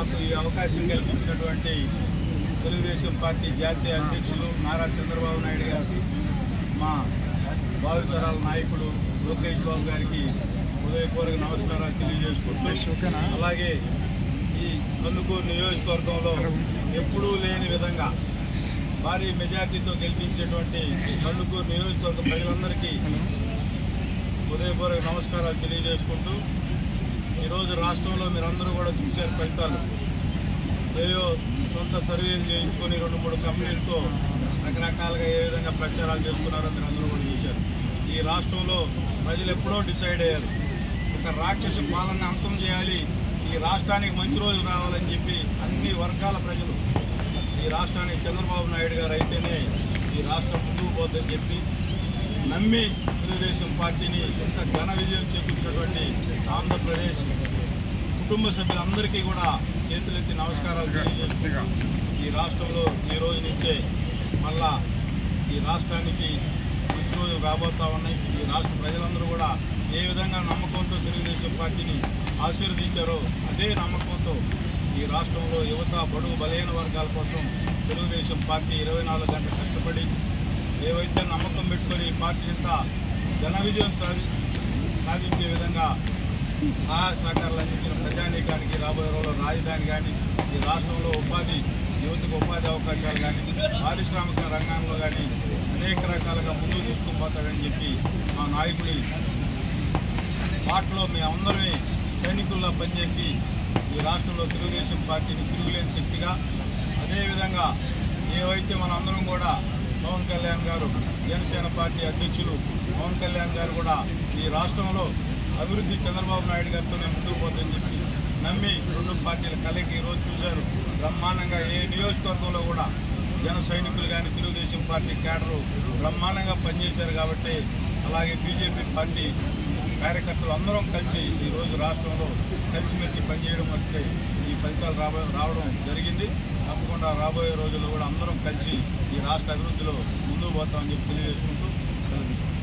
నాకు ఈ అవకాశం కల్పించినటువంటి తెలుగుదేశం పార్టీ జాతీయ అధ్యక్షులు నారా చంద్రబాబు నాయుడు గారికి, మా భావితరాల నాయకుడు లోకేష్ బాబు గారికి హృదయపూర్వక నమస్కారాలు తెలియజేసుకుంటూ, అలాగే ఈ కందుకూరు నియోజకవర్గంలో ఎప్పుడూ లేని విధంగా భారీ మెజార్టీతో గెలిపించేటువంటి కందుకూరు నియోజకవర్గ ప్రజలందరికీ హృదయపూర్వక నమస్కారాలు తెలియజేసుకుంటూ, ఈరోజు రాష్ట్రంలో మీరందరూ కూడా చూశారు ఫలితాలు. ఏయో సొంత సర్వేలు చేయించుకొని 2-3 కంపెనీలతో రకరకాలుగా ఏ విధంగా ప్రచారాలు చేసుకున్నారో మీరందరూ కూడా చూశారు. ఈ రాష్ట్రంలో ప్రజలు ఎప్పుడో డిసైడ్ అయ్యారు, ఒక రాక్షస పాలన అంతం చేయాలి, ఈ రాష్ట్రానికి మంచి రోజులు రావాలని చెప్పి అన్ని వర్గాల ప్రజలు ఈ రాష్ట్రానికి చంద్రబాబు నాయుడు గారు అయితేనే ఈ రాష్ట్రం ముందుకు పోతుందని చెప్పి నమ్మి తెలుగుదేశం పార్టీని ఎంత ఘన విజయం చేకూర్చినటువంటి ఆంధ్రప్రదేశ్ కుటుంబ సభ్యులందరికీ కూడా చేతులెత్తి నమస్కారాలు తెలియజేస్తున్నాం. ఈ రాష్ట్రంలో ఈ రోజు నుంచే మళ్ళా ఈ రాష్ట్రానికి మంచి రోజులు రాబోతూ ఉన్నాయి. ఈ రాష్ట్ర ప్రజలందరూ కూడా ఏ విధంగా నమ్మకంతో తెలుగుదేశం పార్టీని ఆశీర్వదించారో అదే నమ్మకంతో ఈ రాష్ట్రంలో యువత, బడుగు, బలహీన వర్గాల కోసం తెలుగుదేశం పార్టీ 24 గంటలు కష్టపడి ఏవైతే నమ్మకం పెట్టుకొని ఈ పార్టీ అంతా ఘన విజయం సాధించే విధంగా సహాయ సహకారాలు అందించిన ప్రజానీకానికి రాబోయే రోజుల్లో రాజధాని కానీ, ఈ రాష్ట్రంలో యువతకు ఉపాధి అవకాశాలు కానీ, పారిశ్రామిక రంగంలో కానీ అనేక రకాలుగా ముందుకు తీసుకుని పోతాడని చెప్పి మా నాయకుడి మాటలో మేమందరమే సైనికుల్లా పనిచేసి ఈ రాష్ట్రంలో తెలుగుదేశం పార్టీని తిరుగులేని శక్తిగా, అదేవిధంగా ఏవైతే మనందరం కూడా పవన్ కళ్యాణ్ గారు, జనసేన పార్టీ అధ్యక్షులు పవన్ కళ్యాణ్ గారు కూడా ఈ రాష్ట్రంలో అభివృద్ధి చంద్రబాబు నాయుడు గారితోనే ముందుకు పోతుందని చెప్పి నమ్మి 2 పార్టీల కలయిక ఈరోజు చూశారు. బ్రహ్మాండంగా ఏ నియోజకవర్గంలో కూడా జన సైనికులు కానీ తెలుగుదేశం పార్టీ క్యాడరు బ్రహ్మాండంగా పనిచేశారు. కాబట్టి అలాగే బీజేపీ పార్టీ కార్యకర్తలు అందరం కలిసి ఈరోజు రాష్ట్రంలో కలిసిమెలిసి పనిచేయడం వస్తే ఈ ఫలితాలు రావడం జరిగింది. తప్పకుండా రాబోయే రోజుల్లో కూడా అందరం కలిసి ఈ రాష్ట్ర అభివృద్ధిలో ముందుకు పోతామని చెప్పి తెలియజేసుకుంటూ సెలవు తీసుకుంటాం.